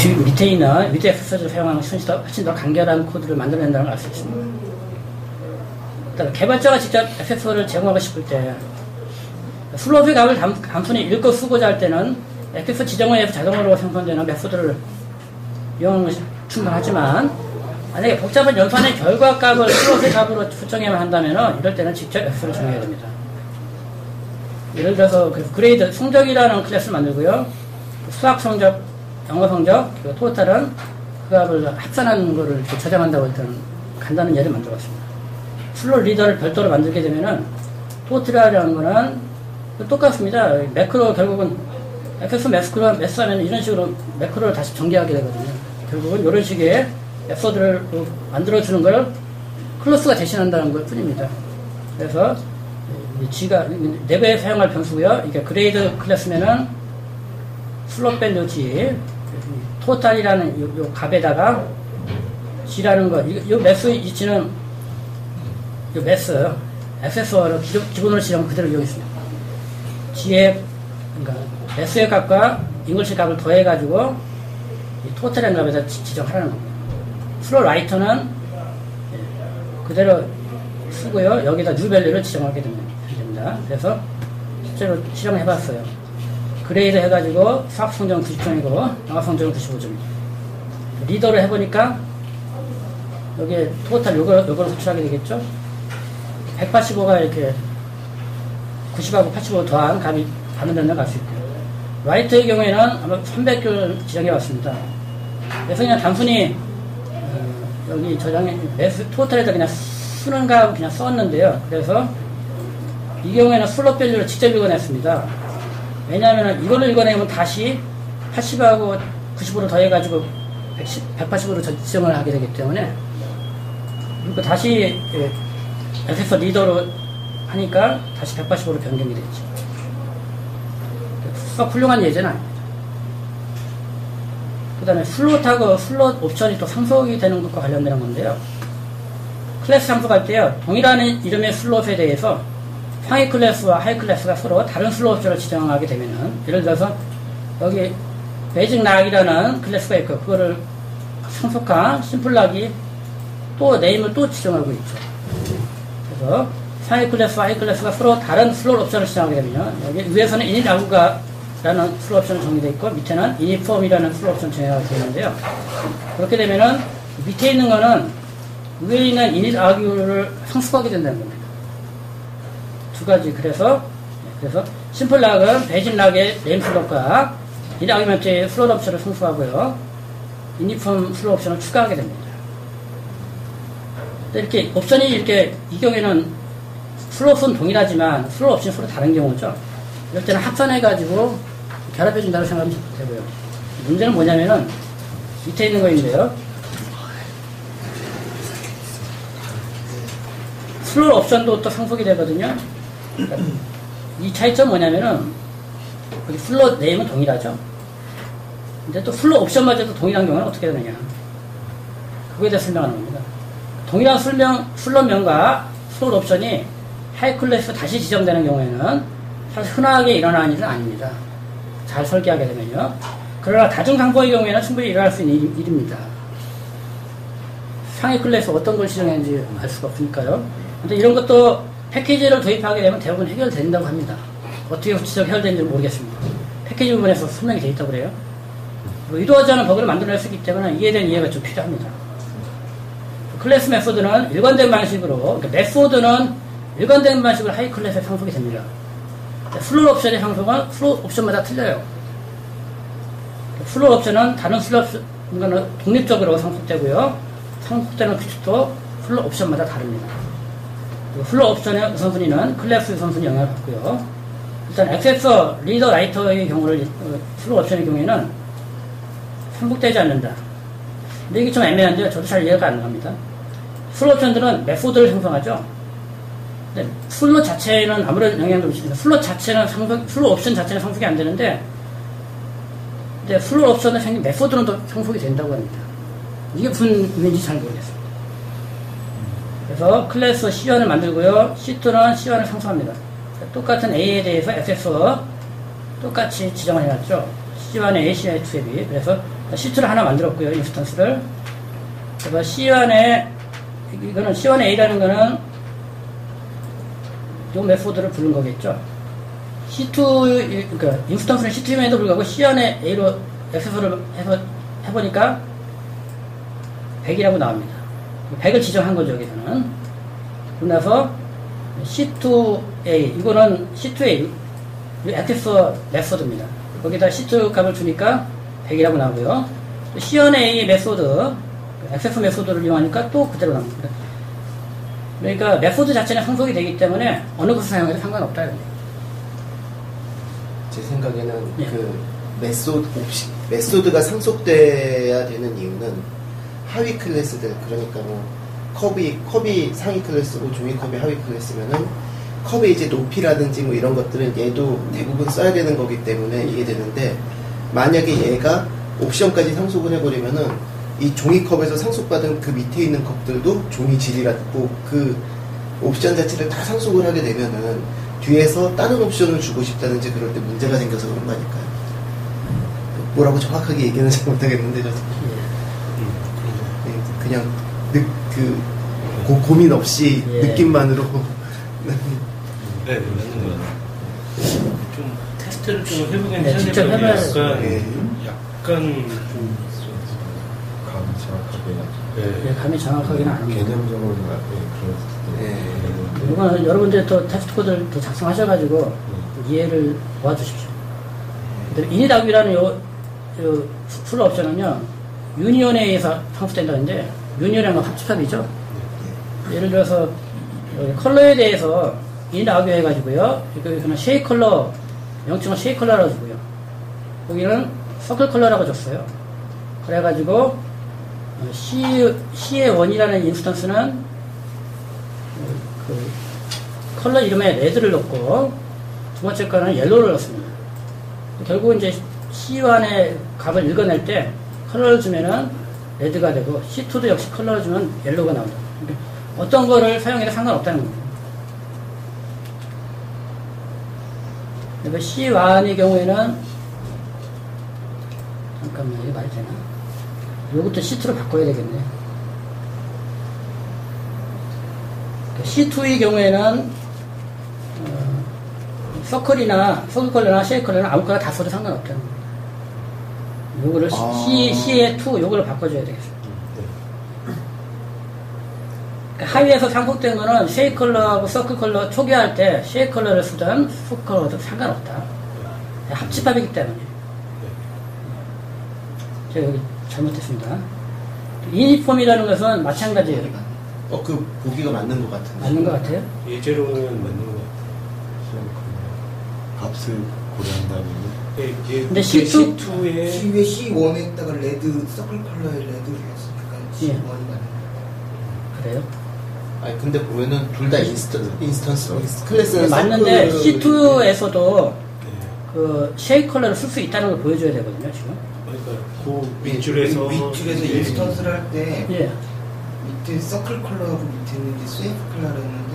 밑에 있는 위드 액세서를 사용하는 훨씬 더 간결한 코드를 만들어낸다는 걸 알 수 있습니다. 개발자가 직접 액세서를 제공하고 싶을 때 플로우의 값을 단순히 읽고 쓰고자 할 때는 액세서 지정에 의해서 자동으로 생성되는 메소드를 이용하는 것이 충분하지만 만약에 복잡한 연산의 결과값을 플로우의 값으로 설정해야만 한다면 이럴 때는 직접 액세서를 정해야 됩니다. 예를 들어서 그레이드 성적이라는 클래스를 만들고요. 수학 성적, 영어 성적, 그리고 토탈은 그 값을 합산하는 거를 저장한다고 일단 간단한 예를 만들어봤습니다. 플로우 리더를 별도로 만들게 되면은 토탈이라는 거는 똑같습니다. 매크로 결국은 액세서 매스하면 이런 식으로 매크로를 다시 전개하게 되거든요. 결국은 이런 식의 메소드를 만들어주는 걸 클래스가 대신한다는 것 뿐입니다. 그래서 G가 내부에 사용할 변수고요. 이게 그레이드 클래스면은 플롯 밸류 G, 토탈이라는 요 값에다가 G라는 거, 이 매스 위치는 요 매스, 액세서를 기본으로 지정을 그대로 이용했습니다. G의, 그러니까 매스의 값과 잉글리시 값을 더해가지고 이 토탈이라는 값에다 지정하라는 겁니다. 플롯 라이터는 그대로 쓰고요. 여기다 뉴 밸류를 지정하게 됩니다. 그래서 실제로 실험을 해봤어요. 그레이드 해가지고 수학 성적은 90점이고 영어 성적은 95점입니다. 리더를 해보니까 여기에 토탈 요거를 호출하게 되겠죠. 185가 이렇게 90하고 85 더한 값이 받는다는 걸 알 수 있고요. 라이트의 경우에는 아마 300을 지정해 왔습니다. 그래서 그냥 단순히 여기 저장에 토탈에다 그냥 쓰는 값을 그냥 썼는데요. 그래서 이 경우에는 플롯 밸류를 직접 읽어냈습니다. 왜냐하면 이걸로 읽어내면 다시 80하고 90으로 더해가지고 180으로 지정을 하게 되기 때문에 그리고 다시 액세서 리더로 하니까 다시 180으로 변경이 되죠. 수학 훌륭한 예제는 아닙니다. 그 다음에 플롯하고 플롯 옵션이 또 상속이 되는 것과 관련되는 건데요. 클래스 상속할 때요. 동일한 이름의 플롯에 대해서 상위 클래스와 하위 클래스가 서로 다른 플롯 옵션을 지정하게 되면은 예를 들어서 여기 베이직 락이라는 클래스가 있고 그거를 상속한 심플 락이 또 네임을 또 지정하고 있죠. 그래서 상위 클래스와 하위 클래스가 서로 다른 플롯 옵션을 지정하게 되면 여기 위에서는 init 아구가라는 플롯 옵션이 정의되어 있고 밑에는 init form이라는 플롯 옵션 정의가 되는데요. 그렇게 되면은 밑에 있는 거는 위에 있는 init 아구를 상속하게 된다는 겁니다. 두 가지. 그래서 심플 락은 베이직 락의 네임 플롯과 init 아구멘트의 플롯 옵션을 상속하고요. init form 플롯 옵션을 추가하게 됩니다. 이렇게 옵션이 이렇게 이 경우에는 플롯은 동일하지만 플롯 옵션이 서로 다른 경우죠. 이럴 때는 합산해가지고 결합해준다고 생각하면 되고요. 문제는 뭐냐면은 밑에 있는 거인데요. 플롯 옵션도 또 상속이 되거든요. 그러니까 이 차이점 뭐냐면은 여기 플롯 네임은 동일하죠. 근데 또 플롯 옵션마저도 동일한 경우는 어떻게 되느냐. 그거에 대해서 설명하는 겁니다. 동일한 플롯명과 플롯 옵션이 하이 클래스 다시 지정되는 경우에는 사실 흔하게 일어나는 일은 아닙니다. 잘 설계하게 되면요. 그러나 다중상속의 경우에는 충분히 일어날 수 있는 일입니다. 상위 클래스 어떤 걸 지정했는지 알 수가 없으니까요. 근데 이런 것도 패키지를 도입하게 되면 대부분 해결된다고 합니다. 어떻게 해결되는지 모르겠습니다. 패키지 부분에서 설명이 되어 있다고 그래요. 의도하지 않은 버그를 만들어낼 수 있기 때문에 이에 대한 이해가 좀 필요합니다. 클래스 메소드는 일관된 방식으로, 그러니까 메소드는 일관된 방식으로 하이 클래스에 상속이 됩니다. 플롯 옵션의 상속은 플롯 옵션마다 틀려요. 플롯 옵션은 다른 플롯 옵션과는 독립적으로 상속되고요. 상속되는 규칙도 플롯 옵션마다 다릅니다. 플롯 옵션의 우선순위는 클래스 우선순위 영향을 받고요. 일단 액세서, 리더, 라이터의 경우를 플롯 옵션의 경우에는 상속되지 않는다. 근데 이게 좀 애매한데요. 저도 잘 이해가 안 갑니다. 플롯 옵션들은 메소드를 생성하죠. 근데 플롯 자체는 아무런 영향도 없습니다. 플롯 옵션 자체는 상속이 안 되는데, 근데 플롯 옵션을 생긴 메소드는 또 상속이 된다고 합니다. 이게 무슨 의미인지 잘 모르겠습니다. 그래서 클래스 C1을 만들고요. C2는 C1을 상속합니다. 똑같은 A에 대해서 액세서 똑같이 지정을 해놨죠. C1의 A, C2에 비해. 그래서 C2를 하나 만들었고요. 인스턴스를. 그래서 C1에, 이거는 C1A라는 거는 이 메소드를 부른 거겠죠. C2, 그러니까 인스턴스는 C2임에도 불구하고 C1에 A로 액세스를 해보니까 100이라고 나옵니다. 100을 지정한 거죠, 여기서는. 그러고 나서 C2A, 이거는 C2A, 액세스 메소드입니다. 거기다 C2 값을 주니까 100이라고 나오고요. C1A 메소드, 액세스 메소드를 이용하니까 또 그대로 나옵니다. 그러니까 메소드 자체는 상속이 되기 때문에 어느 것을 사용해도 상관없다. 제 생각에는 예. 그 메소드가 상속돼야 되는 이유는 하위 클래스들, 그러니까 뭐 컵이 상위 클래스고 종이컵이 하위 클래스면은 컵의 이제 높이라든지 뭐 이런 것들은 얘도 대부분 써야 되는 거기 때문에 이게 되는데, 만약에 얘가 옵션까지 상속을 해버리면은 이 종이컵에서 상속받은 그 밑에 있는 컵들도 종이 질이라고 그 옵션 자체를 다 상속을 하게 되면은 뒤에서 다른 옵션을 주고 싶다든지 그럴 때 문제가 생겨서 그런 거 아닐까요? 뭐라고 정확하게 얘기는 잘 못하겠는데 저도 그냥 고민 없이 느낌만으로 네, 맞는 거 같아요. 좀 테스트를 좀 해보긴 네, 해야 직접 될 것 해봐야 같아요. 약간 좀 감이 정확하게 예, 감이 정확하게는 안 합니다. 개념적으로는 그런 이거는 여러분들이 또 테스트 코드를 또 작성하셔가지고 이해를 도와주십시오. 이니닥이라는 요 풀 옵션은요, 유니온에 의해서 상속된다는데, 유니온이라는 건 합집합이죠. 예를 들어서 컬러에 대해서 이니닥 해가지고요, 여기서는 쉐이 컬러, 명칭은 쉐이 컬러라고 주고요, 여기는 서클 컬러라고 줬어요. 그래가지고 C의 원이라는 인스턴스는 그 컬러 이름에 레드를 넣고, 두 번째 거는 옐로우를 넣습니다. 결국 이제 C1의 값을 읽어낼 때 컬러를 주면은 레드가 되고, C2도 역시 컬러를 주면 옐로우가 나온다. 그러니까 어떤 거를 사용해도 상관없다는 겁니다. 그러니까 C1의 경우에는, 잠깐만요, 이게 말이 되나? 요것도 C2로 바꿔야 되겠네. C2의 경우에는 서클이나 서클 컬러나 쉐이 컬러는 아무거나 다 써도 상관없다는 겁니다. 요거를 C의 2 요거를 바꿔줘야 되겠습니다. 그러니까 하위에서 상속된 거는 쉐이 컬러하고 서클 컬러 초기화할 때 쉐이 컬러를 쓰든 서클 컬러도 상관없다. 합집합이기 때문에. 제가 여기 잘못했습니다. 유니폼이라는 것은 마찬가지예요. 그 보기가 맞는 것 같은데. 맞는 것 같아요? 예제로는 맞는 것 같아요. 값을 고려한다면 근데 C2 C2에 C2에 C1에다가 레드, 서클 컬러에 레드를 넣었으니까 예. C1이 맞는 그래요? 아니 근데 보면은 둘 다 인스턴스 클래스는 맞는데 서클을 C2에서도 그 쉐이 컬러를 쓸 수 있다는 걸 보여줘야 되거든요, 지금. 그러니까 그 윗줄에서 윗줄에서 인스턴스를 할 때 예. 밑에 서클 컬러하고 밑에 있는 게 스웨이프 컬러라는